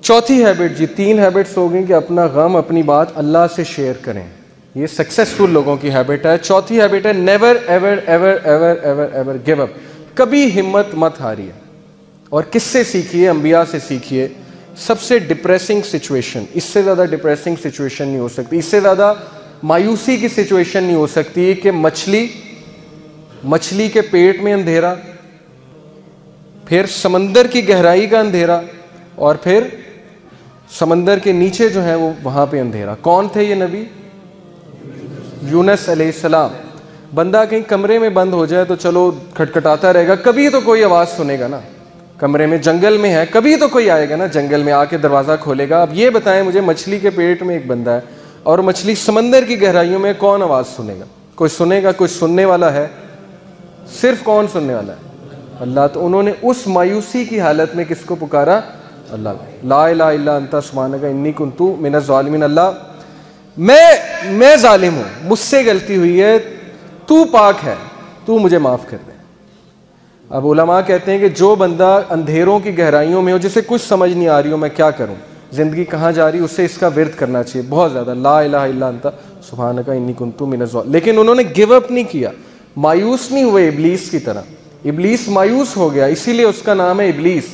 چوتھی ہیبٹ جی، 3 ہیبٹس ہو گئیں کہ اپنا غم اپنی بات اللہ سے شیئر کریں. یہ سکسیسفل لوگوں کی ہیبٹ ہے. چوتھی ہیبٹ ہے never ever ever ever ever ever give up. کبھی ہمت مت ہاریے. اور کس سے سیکھیے؟ انبیاء سے سیکھیے. سب سے ڈپریسنگ سچویشن، اس سے زیادہ ڈپریسنگ سچویشن نہیں ہو سکتی، اس سے زیادہ مایوسی کی سچویشن نہیں ہو سکتی کہ مچھلی کے پیٹ میں اندھیرا، پھر سمندر کی گہرائی کا اندھیرا، اور پھر سمندر کے نیچے جو ہے وہ وہاں پہ اندھیرا. کون تھے یہ نبی؟ یونس علیہ السلام. بندہ کہیں کمرے میں بند ہو جائے تو چلو کھٹکھٹاتا رہے گا، کبھی تو کوئی آواز سنے گا نا. کمرے میں، جنگل میں ہے، کبھی تو کوئی آئے گا نا جنگل میں، آ کے دروازہ کھولے گا. اب یہ بتائیں مجھے، مچھلی کے پیٹ میں ایک بندہ ہے اور مچھلی سمندر کی گہرائیوں میں، کون آواز سنے گا؟ کوئی سنے گا؟ کوئی سننے والا ہے؟ صرف کون سننے والا ہے؟ اللہ. تو انہوں نے اس مایوسی کی حالت میں کس کو پکارا؟ اللہ. لا الہ الا انت سبحانک انی کنت من الظالمین. اللہ میں ظالم ہوں، مجھ سے غلطی ہوئی ہے، تو پاک ہے، تو مجھے معاف کر دے. اب علماء کہتے ہیں کہ جو بندہ اندھیروں کی گہرائیوں میں ہو، جسے کچھ سمجھ نہیں آ رہی ہو میں کیا کروں، زندگی کہاں جا رہی، اسے اس کا ورد کرنا چاہیے بہت زیادہ، لا الہ الا انت سبحانک انی کنت من الظالمین. لیکن انہوں نے گیو اپ نہیں کیا، مایوس نہیں ہوئے ابلیس کی طرح. ابلیس مایوس ہو گیا، اسی لیے اس کا نام ہے ابلیس،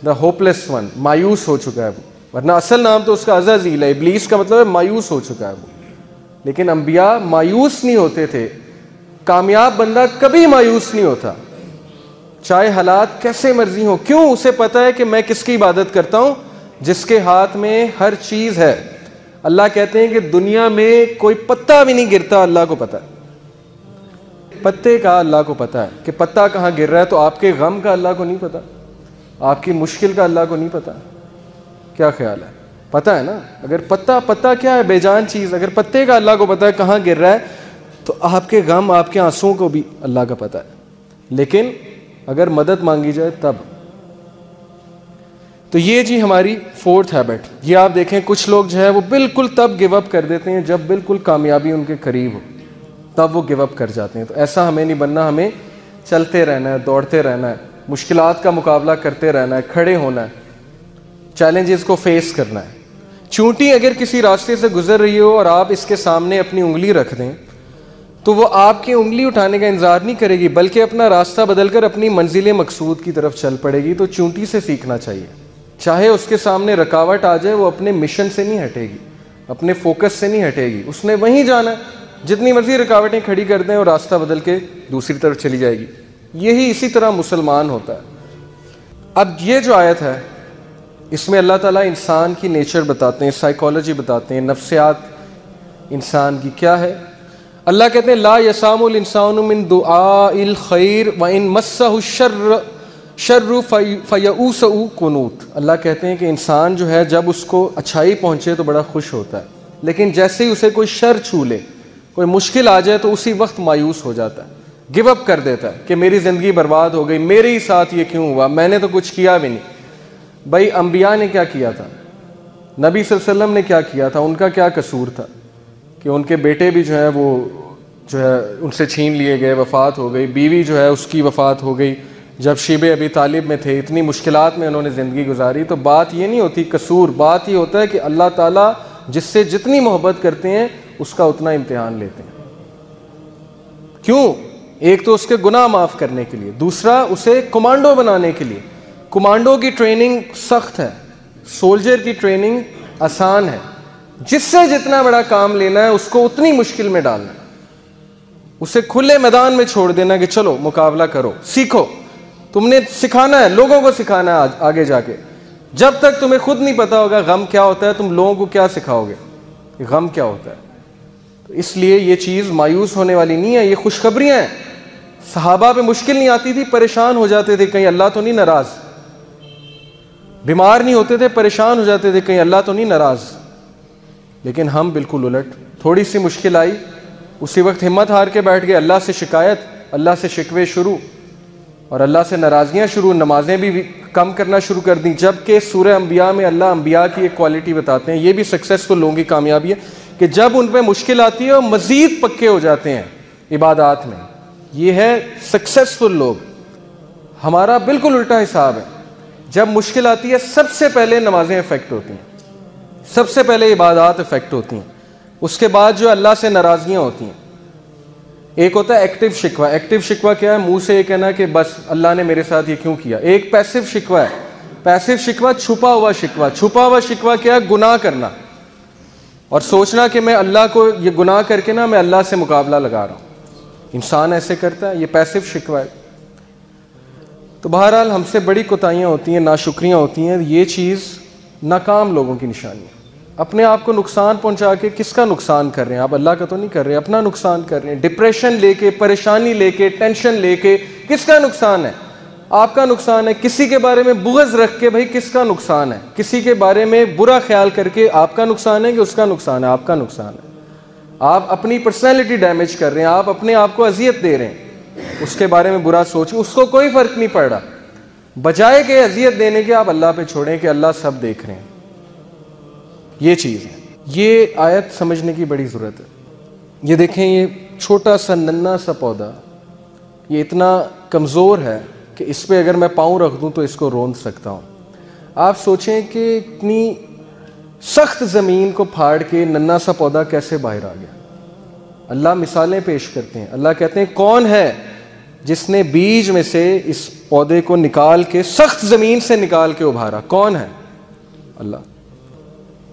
دا ہوپلیس ون. مایوس ہو چکا ہے وہ، ورنہ اصل نام تو اس کا عزازیل ہے. ابلیس کا مطلب ہے مایوس ہو چکا ہے وہ. لیکن انبیاء مایوس نہیں ہوتے تھے. کامیاب بندہ کبھی مایوس نہیں ہوتا، چاہے حالات کیسے مرضی ہوں. کیوں؟ اسے پتہ ہے کہ میں کس کی عبادت کرتا ہوں؟ جس کے ہاتھ میں ہر چیز ہے. اللہ کہتے ہیں کہ دنیا میں کوئی پتا بھی نہیں گرتا، اللہ کو پتہ ہے. پتے کا اللہ کو پتہ ہے کہ پتا کہاں گر رہا ہے. تو آپ کے غم کا اللہ کو نہیں پتہ؟ آپ کی مشکل کا اللہ کو نہیں پتہ؟ کیا خیال ہے؟ پتہ ہے نا. اگر پتا کیا ہے؟ بے جان چیز. اگر پتے کا اللہ کو پتہ ہے کہاں گر رہا ہے، تو آپ کے غم، آپ کے آنسوؤں کو بھی اللہ کا پتہ ہے. لیکن اگر مدد مانگی جائے تب. تو یہ جی ہماری 4تھ ہیبٹ. یہ آپ دیکھیں کچھ لوگ جو ہے وہ بالکل تب گیو اپ کر دیتے ہیں جب بالکل کامیابی ان کے قریب ہو، تب وہ گیو اپ کر جاتے ہیں. تو ایسا ہمیں نہیں بننا. ہمیں چلتے رہنا ہے، دوڑتے رہنا ہے، مشکلات کا مقابلہ کرتے رہنا ہے، کھڑے ہونا ہے، چیلنجز کو فیس کرنا ہے. چونٹی اگر کسی راستے سے گزر رہی ہو اور آپ اس کے سامنے اپنی انگلی رکھ دیں تو وہ آپ کی انگلی اٹھانے کا انتظار نہیں کرے گی، بلکہ اپنا راستہ بدل کر اپنی منزل مقصود کی طرف چل پڑے گی. تو چونٹی سے سیکھنا چاہیے. چاہے اس کے سامنے رکاوٹ آ جائے، وہ اپنے مشن سے نہیں ہٹے گی، اپنے فوکس سے نہیں ہٹے گی. اس نے وہیں جانا ہے. جتنی مرضی رکاوٹیں کھڑی کر دیں اور راستہ بدل کے دوسری طرف چلی جائے گی. یہی اسی طرح مسلمان ہوتا ہے. اب یہ جو آیت ہے اس میں اللہ تعالیٰ انسان کی نیچر بتاتے ہیں، سائیکالوجی بتاتے ہیں، نفسیات انسان کی کیا ہے. اللہ کہتے ہیں لا یسام الانسان من دعاء الخیر وان مسہ الشر فیئوس قنوط. اللہ کہتے ہیں کہ انسان جو ہے جب اس کو اچھائی پہنچے تو بڑا خوش ہوتا ہے، لیکن جیسے ہی اسے کوئی شر چھو لے، کوئی مشکل آ جائے تو اسی وقت مایوس ہو جاتا ہے، گیو اپ کر دیتا ہے کہ میری زندگی برباد ہو گئی، میرے ہی ساتھ یہ کیوں ہوا، میں نے تو کچھ کیا بھی نہیں. بھائی انبیاء نے کیا کیا تھا؟ نبی صلی اللہ علیہ وسلم نے کیا کیا تھا؟ ان کا کیا قصور تھا کہ ان کے بیٹے بھی جو ہے وہ جو ہے ان سے چھین لیے گئے، وفات ہو گئی، بیوی جو ہے اس کی وفات ہو گئی جب شیب ابی طالب میں تھے، اتنی مشکلات میں انہوں نے زندگی گزاری. تو بات یہ نہیں ہوتی قصور، بات یہ ہوتا ہے کہ اللہ تعالیٰ جس سے جتنی محبت کرتے ہیں اس کا اتنا امتحان لیتے ہیں. کیوں؟ ایک تو اس کے گناہ معاف کرنے کے لیے، دوسرا اسے کمانڈو بنانے کے لیے. کمانڈو کی ٹریننگ سخت ہے، سولجر کی ٹریننگ آسان ہے. جس سے جتنا بڑا کام لینا ہے اس کو اتنی مشکل میں ڈالنا ہے، اسے کھلے میدان میں چھوڑ دینا کہ چلو مقابلہ کرو، سیکھو. تم نے سکھانا ہے، لوگوں کو سکھانا ہے آگے جا کے. جب تک تمہیں خود نہیں پتا ہوگا غم کیا ہوتا ہے، تم لوگوں کو کیا سکھاؤ گے کہ غم کیا ہوتا ہے. تو اس لیے یہ چیز مایوس ہونے والی نہیں ہے، یہ خوشخبریاں ہیں. صحابہ پہ مشکل نہیں آتی تھی، پریشان ہو جاتے تھے کہیں اللہ تو نہیں ناراض. بیمار نہیں ہوتے تھے، پریشان ہو جاتے تھے کہیں اللہ تو نہیں ناراض. لیکن ہم بالکل الٹ، تھوڑی سی مشکل آئی اسی وقت ہمت ہار کے بیٹھ گئے، اللہ سے شکایت، اللہ سے شکوے شروع اور اللہ سے ناراضگیاں شروع. نمازیں بھی کم کرنا شروع کر دیں. جبکہ سورہ انبیاء میں اللہ انبیاء کی ایک کوالٹی بتاتے ہیں، یہ بھی سکسیسفل لوگوں کی کامیابی ہے کہ جب ان پہ مشکل آتی ہے وہ مزید پکے ہو جاتے ہیں عبادات میں. یہ ہے سکسیسفل لوگ. ہمارا بالکل الٹا حساب ہے جب مشکل آتی ہے سب سے پہلے نمازیں افیکٹ ہوتی ہیں، سب سے پہلے عبادات افیکٹ ہوتی ہیں، اس کے بعد جو اللہ سے ناراضگیاں ہوتی ہیں۔ ایک ہوتا ہے ایکٹیو شکوہ۔ ایکٹیو شکوہ کیا ہے؟ منہ سے یہ کہنا کہ بس اللہ نے میرے ساتھ یہ کیوں کیا۔ ایک پیسو شکوہ ہے۔ پیسو شکوہ چھپا ہوا شکوہ۔ چھپا ہوا شکوہ کیا ہے؟ گناہ کرنا اور سوچنا کہ میں اللہ کو یہ گناہ کر کے نا میں اللہ سے مقابلہ لگا رہا ہوں۔ انسان ایسے کرتا ہے، یہ پیسو شکوہ ہے۔ تو بہرحال ہم سے بڑی کوتاہیاں ہوتی ہیں، ناشکریاں ہوتی ہیں، یہ چیز ناکام لوگوں کی نشانی ہے۔ اپنے آپ کو نقصان پہنچا کے کس کا نقصان کر رہے ہیں آپ؟ اللہ کا تو نہیں کر رہے، اپنا نقصان کر رہے ہیں۔ ڈپریشن لے کے، پریشانی لے کے، ٹینشن لے کے کس کا نقصان ہے؟ آپ کا نقصان ہے۔ کسی کے بارے میں بغض رکھ کے بھائی کس کا نقصان ہے؟ کسی کے بارے میں برا خیال کر کے آپ کا نقصان ہے کہ اس کا نقصان ہے؟ آپ کا نقصان ہے۔ آپ اپنی پرسنالٹی ڈیمیج کر رہے ہیں، آپ اپنے آپ کو اذیت دے رہے ہیں، اس کے بارے میں برا سوچ، اس کو کوئی فرق نہیں پڑ رہا۔ بجائے کہ اذیت دینے کے آپ اللہ پہ چھوڑیں کہ اللہ سب دیکھ رہے ہیں۔ یہ چیز ہے، یہ آیت سمجھنے کی بڑی ضرورت ہے۔ یہ دیکھیں، یہ چھوٹا سا ننھا سا پودا یہ اتنا کمزور ہے کہ اس پہ اگر میں پاؤں رکھ دوں تو اس کو روند سکتا ہوں۔ آپ سوچیں کہ اتنی سخت زمین کو پھاڑ کے ننھا سا پودا کیسے باہر آ گیا۔ اللہ مثالیں پیش کرتے ہیں۔ اللہ کہتے ہیں کون ہے جس نے بیج میں سے اس پودے کو نکال کے سخت زمین سے نکال کے ابھارا؟ کون ہے؟ اللہ۔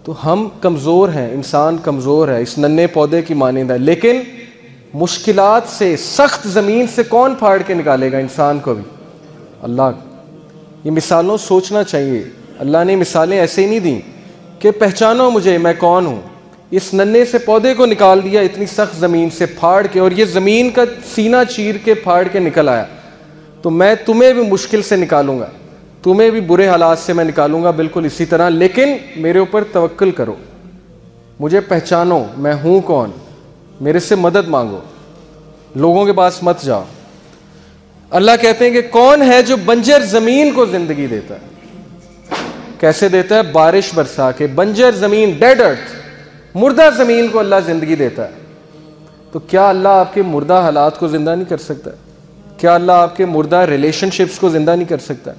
تو ہم کمزور ہیں، انسان کمزور ہے، اس ننھے پودے کی مانند ہے، لیکن مشکلات سے، سخت زمین سے کون پھاڑ کے نکالے گا انسان کو بھی؟ اللہ۔ یہ مثالوں سوچنا چاہیے۔ اللہ نے مثالیں ایسے ہی نہیں دیں کہ پہچانو مجھے میں کون ہوں۔ اس ننھے سے پودے کو نکال دیا اتنی سخت زمین سے پھاڑ کے، اور یہ زمین کا سینہ چیر کے پھاڑ کے نکل آیا، تو میں تمہیں بھی مشکل سے نکالوں گا، تمہیں بھی برے حالات سے میں نکالوں گا بالکل اسی طرح، لیکن میرے اوپر توکل کرو، مجھے پہچانو میں ہوں کون، میرے سے مدد مانگو، لوگوں کے پاس مت جاؤ۔ اللہ کہتے ہیں کہ کون ہے جو بنجر زمین کو زندگی دیتا ہے؟ کیسے دیتا ہے؟ بارش برسا کے۔ بنجر زمین، ڈیڈ ارتھ، مردہ زمین کو اللہ زندگی دیتا ہے۔ تو کیا اللہ آپ کے مردہ حالات کو زندہ نہیں کر سکتا؟ کیا اللہ آپ کے مردہ ریلیشن شپس کو زندہ نہیں کر سکتا؟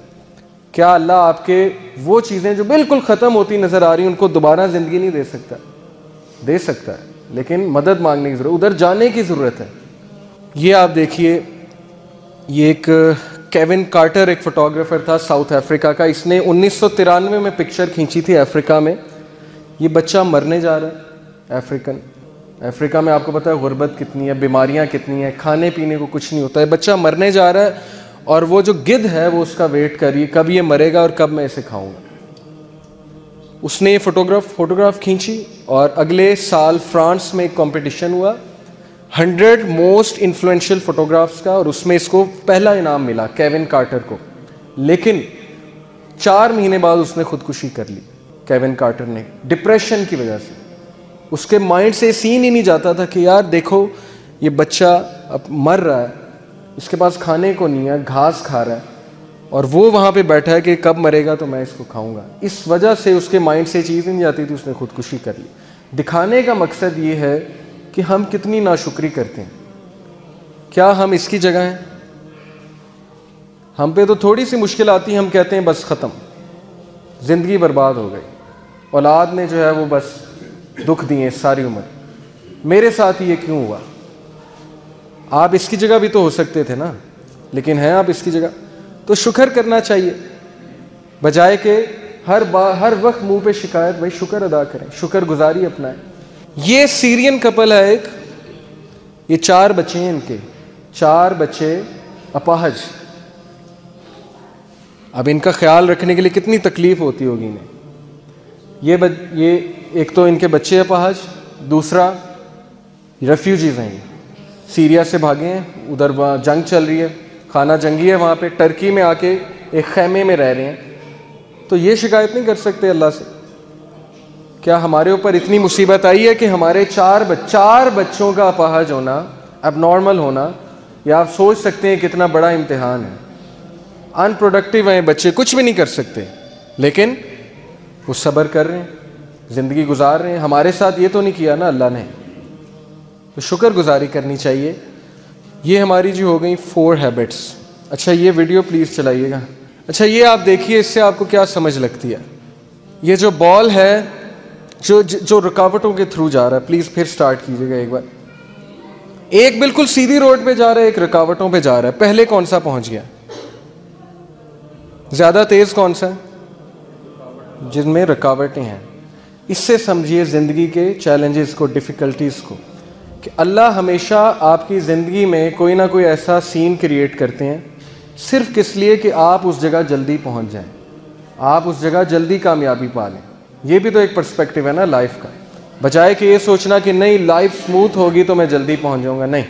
کیا اللہ آپ کے وہ چیزیں جو بالکل ختم ہوتی نظر آ رہی ہیں ان کو دوبارہ زندگی نہیں دے سکتا؟ دے سکتا ہے، لیکن مدد مانگنے کی ضرورت، ادھر جانے کی ضرورت ہے۔ یہ آپ دیکھیے، یہ ایک کیون کارٹر ایک فوٹوگرافر تھا ساؤتھ افریقہ کا، اس نے 1993 میں پکچر کھینچی تھی افریقہ میں۔ یہ بچہ مرنے جا رہا ہے، افریقہ میں آپ کو پتہ ہے غربت کتنی ہے، بیماریاں کتنی ہیں، کھانے پینے کو کچھ نہیں ہوتا ہے، بچہ مرنے جا رہا ہے، اور وہ جو گدھ ہے وہ اس کا ویٹ کر رہی ہے کب یہ مرے گا اور کب میں اسے کھاؤں گا۔ اس نے یہ فوٹوگراف کھینچی، اور اگلے سال فرانس میں ایک کمپٹیشن ہوا 100 موسٹ انفلوئنشل فوٹوگرافس کا، اور اس میں اس کو پہلا انعام ملا کیون کارٹر کو۔ لیکن 4 مہینے بعد اس نے خودکشی کر لی، کیون کارٹر نے، ڈپریشن کی وجہ سے۔ اس کے مائنڈ سے سین ہی نہیں جاتا تھا کہ یار دیکھو یہ بچہ اب مر رہا ہے، اس کے پاس کھانے کو نہیں ہے، گھاس کھا رہا ہے، اور وہ وہاں پہ بیٹھا ہے کہ کب مرے گا تو میں اس کو کھاؤں گا۔ اس وجہ سے اس کے مائنڈ سے چیز نہیں جاتی تھی، اس نے خودکشی کر لی۔ دکھانے کا مقصد یہ ہے کہ ہم کتنی ناشکری کرتے ہیں۔ کیا ہم اس کی جگہ ہیں؟ ہم پہ تو تھوڑی سی مشکل آتی ہے، ہم کہتے ہیں بس ختم، زندگی برباد ہو گئی، اولاد نے جو ہے وہ بس دکھ دیے ساری عمر، میرے ساتھ یہ کیوں ہوا؟ آپ اس کی جگہ بھی تو ہو سکتے تھے نا، لیکن ہیں آپ اس کی جگہ، تو شکر کرنا چاہیے، بجائے کہ ہر وقت منہ پہ شکایت۔ بھائی شکر ادا کریں، شکر گزاری اپنائیں۔ یہ سیرین کپل ہے ایک، یہ 4 بچے ہیں، ان کے 4 بچے اپاہج۔ اب ان کا خیال رکھنے کے لیے کتنی تکلیف ہوتی ہوگی انہیں۔ یہ ایک تو ان کے بچے اپاہج، دوسرا ریفیوجیز ہیں، سیریا سے بھاگے ہیں، ادھر وہاں جنگ چل رہی ہے، خانہ جنگی ہے وہاں پہ، ٹرکی میں آ کے ایک خیمے میں رہ رہے ہیں، تو یہ شکایت نہیں کر سکتے اللہ سے؟ کیا ہمارے اوپر اتنی مصیبت آئی ہے کہ ہمارے 4 بچوں کا اپاہج ہونا، اب نارمل ہونا، یا آپ سوچ سکتے ہیں کتنا بڑا امتحان ہے۔ ان پروڈکٹیو ہیں بچے، کچھ بھی نہیں کر سکتے، لیکن وہ صبر کر رہے ہیں، زندگی گزار رہے ہیں۔ ہمارے ساتھ یہ تو نہیں کیا نا اللہ نے، تو شکر گزاری کرنی چاہیے۔ یہ ہماری جو ہو گئی 4 ہیبٹس۔ اچھا یہ ویڈیو پلیز چلائیے گا۔ اچھا یہ آپ دیکھیے اس سے آپ کو کیا سمجھ لگتی ہے. یہ جو بال ہے جو رکاوٹوں کے تھرو جا رہا ہے, پلیز پھر سٹارٹ کیجیے گا ایک بار. ایک بالکل سیدھی روڈ پہ جا رہا ہے, ایک رکاوٹوں پہ جا رہا ہے. پہلے کون سا پہنچ گیا؟ زیادہ تیز کون سا ہے؟ جن میں رکاوٹیں ہیں. اس سے سمجھیے زندگی کے چیلنجز کو, ڈیفیکلٹیز کو, کہ اللہ ہمیشہ آپ کی زندگی میں کوئی نہ کوئی ایسا سین کریٹ کرتے ہیں صرف کس لیے کہ آپ اس جگہ جلدی پہنچ جائیں, آپ اس جگہ جلدی کامیابی پا لیں. یہ بھی تو ایک پرسپیکٹیو ہے نا لائف کا, بجائے کہ یہ سوچنا کہ نہیں لائف سموتھ ہوگی تو میں جلدی پہنچ جاؤں گا. نہیں,